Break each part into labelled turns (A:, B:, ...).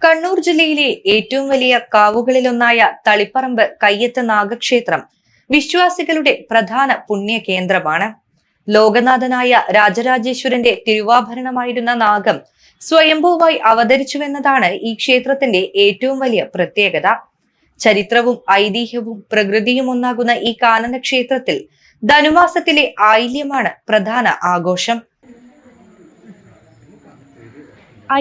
A: കണ്ണൂർ ജില്ലയിലെ ഏറ്റവും വലിയ കാവുകളിലൊന്നായ തളിപ്പറമ്പ് കയ്യത്ത് നാഗക്ഷേത്രം വിശ്വാസികളുടെ പ്രധാന പുണ്യ കേന്ദ്രമാണ്. ലോകനാഥനായ രാജരാജേശ്വരന്റെ തിരുവാഭരണമായിരുന്ന നാഗം സ്വയംഭൂവായി അവതരിച്ചുവെന്നതാണ് ഈ ക്ഷേത്രത്തിന്റെ ഏറ്റവും വലിയ പ്രത്യേകത. ചരിത്രവും ഐതിഹ്യവും പ്രകൃതിയും ഒന്നാകുന്ന ഈ കാനന ക്ഷേത്രത്തിൽ ധനുമാസത്തിലെ ആയില്യമാണ് പ്രധാന ആഘോഷം.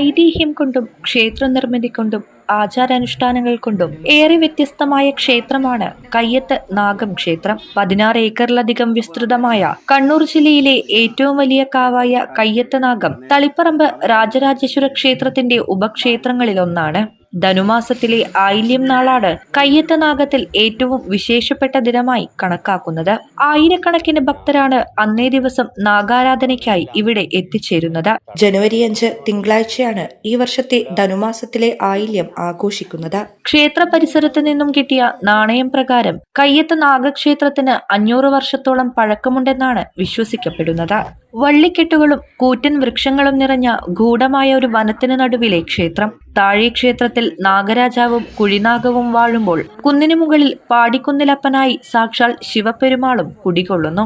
A: ഐതിഹ്യം കൊണ്ടും ക്ഷേത്ര നിർമ്മിതി കൊണ്ടും ആചാരാനുഷ്ഠാനങ്ങൾ കൊണ്ടും ഏറെ വ്യത്യസ്തമായ ക്ഷേത്രമാണ് കയ്യത്ത് നാഗം ക്ഷേത്രം. 16 ഏക്കറിലധികം വിസ്തൃതമായ കണ്ണൂർ ജില്ലയിലെ ഏറ്റവും വലിയ കാവായ കയ്യത്ത് നാഗം തളിപ്പറമ്പ് രാജരാജേശ്വര ക്ഷേത്രത്തിന്റെ ഉപക്ഷേത്രങ്ങളിലൊന്നാണ്. ധനുമാസത്തിലെ ആയില്യം നാളാണ് കയ്യത്ത് നാഗത്തിൽ ഏറ്റവും വിശേഷപ്പെട്ട ദിനമായി കണക്കാക്കുന്നത്. ആയിരക്കണക്കിന് ഭക്തരാണ് അന്നേ ദിവസം നാഗാരാധനയ്ക്കായി ഇവിടെ എത്തിച്ചേരുന്നത്. ജനുവരി 5 തിങ്കളാഴ്ചയാണ് ഈ വർഷത്തെ ധനുമാസത്തിലെ ആയില്യം ആഘോഷിക്കുന്നത്. ക്ഷേത്ര പരിസരത്ത് നിന്നും കിട്ടിയ നാണയം പ്രകാരം കയ്യത്ത് നാഗക്ഷേത്രത്തിന് 500 വർഷത്തോളം പഴക്കമുണ്ടെന്നാണ് വിശ്വസിക്കപ്പെടുന്നത്. വള്ളിക്കെട്ടുകളും കൂറ്റൻ വൃക്ഷങ്ങളും നിറഞ്ഞ ഗൂഢമായ ഒരു വനത്തിന് നടുവിലെ ക്ഷേത്രം. താഴെ ക്ഷേത്രത്തിൽ നാഗരാജാവും കുഴിനാഗവും വാഴുമ്പോൾ കുന്നിനു മുകളിൽ പാടിക്കുന്നിലപ്പനായി സാക്ഷാൽ ശിവപെരുമാളും കുടികൊള്ളുന്നു.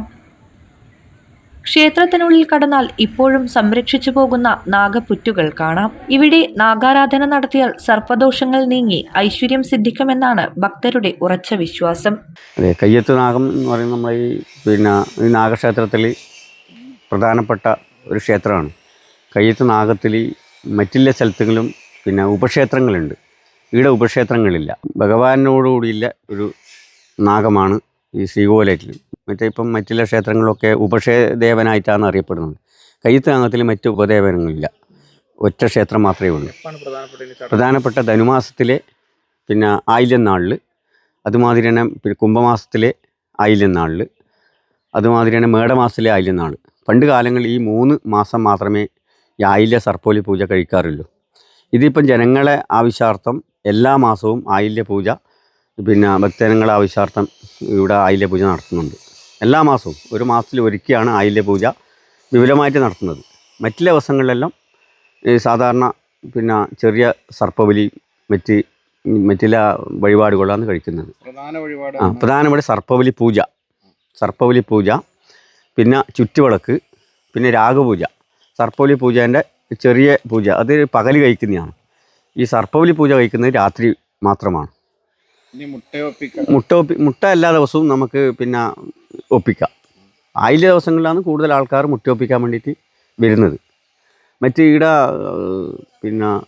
A: ക്ഷേത്രത്തിനുള്ളിൽ കടന്നാൽ ഇപ്പോഴും സംരക്ഷിച്ചു പോകുന്ന നാഗപുറ്റുകൾ കാണാം. ഇവിടെ നാഗാരാധന നടത്തിയാൽ സർപ്പദോഷങ്ങൾ നീങ്ങി ഐശ്വര്യം സിദ്ധിക്കുമെന്നാണ് ഭക്തരുടെ ഉറച്ച വിശ്വാസം.
B: കയ്യത്ത് നാഗം എന്ന് പറയുന്നത് നമ്മൾ ഈ നാഗക്ഷേത്രത്തിൽ പ്രധാനപ്പെട്ട ഒരു ക്ഷേത്രമാണ്. കയ്യത്ത് നാഗത്തിൽ മറ്റുള്ള സ്ഥലത്തുകളും ഉപക്ഷേത്രങ്ങളുണ്ട്. ഇവിടെ ഉപക്ഷേത്രങ്ങളില്ല. ഭഗവാനോടുകൂടിയുള്ള ഒരു നാഗമാണ് ഈ ശ്രീകോലത്തിൽ. ഇപ്പം മറ്റുള്ള ക്ഷേത്രങ്ങളൊക്കെ ഉപക്ഷേദേവനായിട്ടാണ് അറിയപ്പെടുന്നത്. കയ്യത്ത് നാഗത്തിൽ മറ്റ് ഉപദേവനങ്ങളില്ല, ഒറ്റ ക്ഷേത്രം മാത്രമേ ഉള്ളൂ. പ്രധാനപ്പെട്ട ധനുമാസത്തിലെ ആയില്യം നാളിൽ, അതുമാതിരി തന്നെ കുംഭമാസത്തിലെ ആയില്യം നാളിൽ, അതുമാതിരിയാണ് മേടമാസത്തിലെ ആയില്യം നാൾ. പണ്ട് കാലങ്ങളിൽ ഈ 3 മാസം മാത്രമേ ഈ ആയില്യ സർപ്പോലി പൂജ കഴിക്കാറുള്ളൂ. ഇതിപ്പം ജനങ്ങളെ ആവശ്യാർത്ഥം എല്ലാ മാസവും ആയില്യ പൂജ ഭക്തജനങ്ങളെ ആവശ്യാർത്ഥം ഇവിടെ ആയില്യ പൂജ നടത്തുന്നുണ്ട്. എല്ലാ മാസവും ഒരു മാസത്തിൽ ഒരിക്കലാണ് ആയില്യ പൂജ വിപുലമായിട്ട് നടത്തുന്നത്. മറ്റുള്ള ദിവസങ്ങളിലെല്ലാം സാധാരണ ചെറിയ സർപ്പബലി മറ്റുള്ള വഴിപാടുകളാണ് കഴിക്കുന്നത്. പ്രധാനപ്പെട്ട സർപ്പബലി പൂജ, ചുറ്റുവിളക്ക്, രാഗപൂജ. സർപ്പബലി പൂജേൻ്റെ ചെറിയ പൂജ അത് പകൽ കഴിക്കുന്നതാണ്. ഈ സർപ്പബലി പൂജ കഴിക്കുന്നത് രാത്രി മാത്രമാണ്. മുട്ട എല്ലാ ദിവസവും നമുക്ക് ഒപ്പിക്കാം. ആയില്യ ദിവസങ്ങളിലാണ് കൂടുതൽ ആൾക്കാർ മുട്ടയൊപ്പിക്കാൻ വേണ്ടിയിട്ട് വരുന്നത്. ഇവിടെ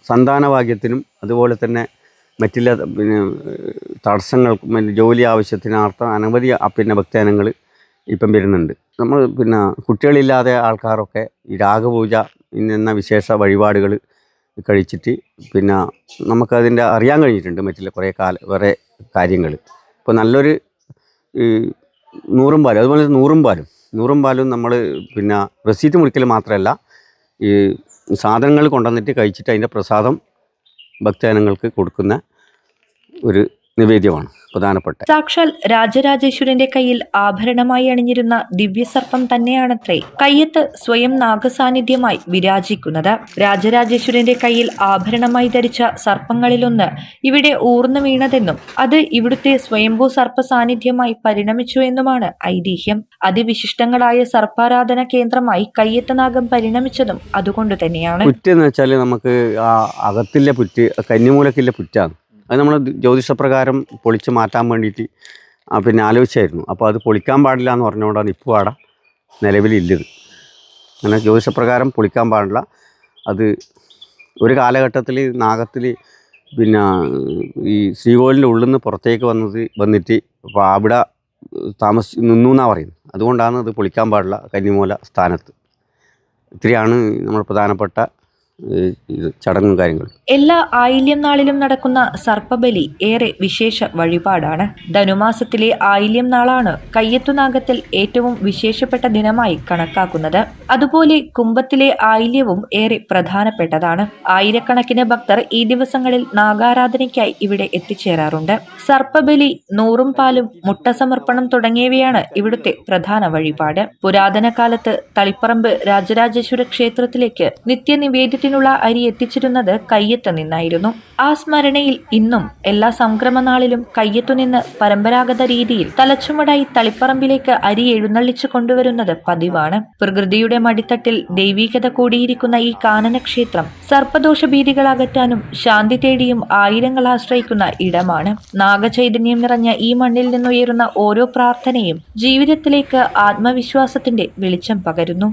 B: സന്താനഭാഗ്യത്തിനും അതുപോലെ തന്നെ മറ്റുള്ള തടസ്സങ്ങൾക്കും ജോലി ആവശ്യത്തിനർത്ഥം അനവധി ഭക്തജനങ്ങൾ ഇപ്പം വരുന്നുണ്ട്. നമ്മൾ കുട്ടികളില്ലാതെ ആൾക്കാരൊക്കെ ഈ രാഗപൂജ എന്ന വിശേഷ വഴിപാടുകൾ കഴിച്ചിട്ട് നമുക്കതിൻ്റെ അറിയാൻ കഴിഞ്ഞിട്ടുണ്ട് മറ്റുള്ള കുറേ കാര്യങ്ങൾ. ഇപ്പോൾ നല്ലൊരു നൂറും പാലും, അതുപോലെ നൂറും പാലും നമ്മൾ റെസീറ്റ് മുറിക്കൽ മാത്രമല്ല, ഈ സാധനങ്ങൾ കൊണ്ടുവന്നിട്ട് കഴിച്ചിട്ട് അതിൻ്റെ പ്രസാദം ഭക്തജനങ്ങൾക്ക് കൊടുക്കുന്ന ഒരു നിവേദ്യമാണ് പ്രധാനപ്പെട്ട.
A: സാക്ഷാൽ രാജരാജേശ്വരന്റെ കയ്യിൽ ആഭരണമായി അണിഞ്ഞിരുന്ന ദിവ്യസർപ്പം തന്നെയാണത്രേ കയ്യത്ത് സ്വയം നാഗസാന്നിധ്യമായി വിരാജിക്കുന്നത്. രാജരാജേശ്വരന്റെ കയ്യിൽ ആഭരണമായി ധരിച്ച സർപ്പങ്ങളിലൊന്ന് ഇവിടെ ഊർന്നു വീണതെന്നും അത് ഇവിടുത്തെ സ്വയംഭൂ സർപ്പ സാന്നിധ്യമായി പരിണമിച്ചു എന്നുമാണ് ഐതിഹ്യം. അതിവിശിഷ്ടങ്ങളായ സർപ്പാരാധന കേന്ദ്രമായി കയ്യത്ത് നാഗം പരിണമിച്ചതും അതുകൊണ്ട് തന്നെയാണ്.
B: പുറ്റെന്ന് വെച്ചാൽ നമുക്ക് അകത്തിലെ പുറ്റ്, കന്നിമൂലക്കിലെ പുറ്റാണ്. അത് നമ്മൾ ജ്യോതിഷപ്രകാരം പൊളിച്ച് മാറ്റാൻ വേണ്ടിയിട്ട് ആലോചിച്ചായിരുന്നു. അപ്പോൾ അത് പൊളിക്കാൻ പാടില്ല എന്ന് പറഞ്ഞുകൊണ്ടാണ് ഇപ്പോൾ അവിടെ നിലവിലില്ലത്. അങ്ങനെ ജ്യോതിഷപ്രകാരം പൊളിക്കാൻ പാടില്ല. അത് ഒരു കാലഘട്ടത്തിൽ നാഗത്തിൽ ഈ ശ്രീകോവിലിൻ്റെ ഉള്ളിൽ നിന്ന് പുറത്തേക്ക് വന്നിട്ട് അപ്പോൾ അവിടെ നിന്നു എന്നാണ് പറയുന്നത്. അതുകൊണ്ടാണ് അത് പൊളിക്കാൻ പാടില്ല കന്നിമൂല സ്ഥാനത്ത്. ഇത്രയാണ് നമ്മൾ പ്രധാനപ്പെട്ട ചടങ്ങും കാര്യങ്ങളും.
A: എല്ലാ ആയില്യം നാളിലും നടക്കുന്ന സർപ്പബലി ഏറെ വിശേഷ വഴിപാടാണ്. ധനുമാസത്തിലെ ആയില്യം നാളാണ് കയ്യത്തുനാഗത്തിൽ ഏറ്റവും വിശേഷപ്പെട്ട ദിനമായി കണക്കാക്കുന്നത്. അതുപോലെ കുംഭത്തിലെ ആയില്യവും ഏറെ പ്രധാനപ്പെട്ടതാണ്. ആയിരക്കണക്കിന് ഭക്തർ ഈ ദിവസങ്ങളിൽ നാഗാരാധനയ്ക്കായി ഇവിടെ എത്തിച്ചേരാറുണ്ട്. സർപ്പബലി, നൂറും പാലും, മുട്ട സമർപ്പണം തുടങ്ങിയവയാണ് ഇവിടുത്തെ പ്രധാന വഴിപാട്. പുരാതന കാലത്ത് തളിപ്പറമ്പ് രാജരാജേശ്വര ക്ഷേത്രത്തിലേക്ക് നിത്യനിവേദ്യത്തിന് തളിപ്പറമ്പിനുള്ള അരി എത്തിച്ചിരുന്നത് കയ്യത്ത് നിന്നായിരുന്നു. ആ സ്മരണയിൽ ഇന്നും എല്ലാ സംക്രമനാളിലും കയ്യത്തുനിന്ന് പരമ്പരാഗത രീതിയിൽ തലച്ചുമടായി തളിപ്പറമ്പിലേക്ക് അരി എഴുന്നള്ളിച്ചു കൊണ്ടുവരുന്നത് പതിവാണ്. പ്രകൃതിയുടെ മടിത്തട്ടിൽ ദൈവീകത കൂടിയിരിക്കുന്ന ഈ കാനനക്ഷേത്രം സർപ്പദോഷഭീതികൾ അകറ്റാനും ശാന്തി തേടിയും ആയിരങ്ങൾ ആശ്രയിക്കുന്ന ഇടമാണ്. നാഗചൈതന്യം നിറഞ്ഞ ഈ മണ്ണിൽ നിന്നുയരുന്ന ഓരോ പ്രാർത്ഥനയും ജീവിതത്തിലേക്ക് ആത്മവിശ്വാസത്തിന്റെ വെളിച്ചം പകരുന്നു.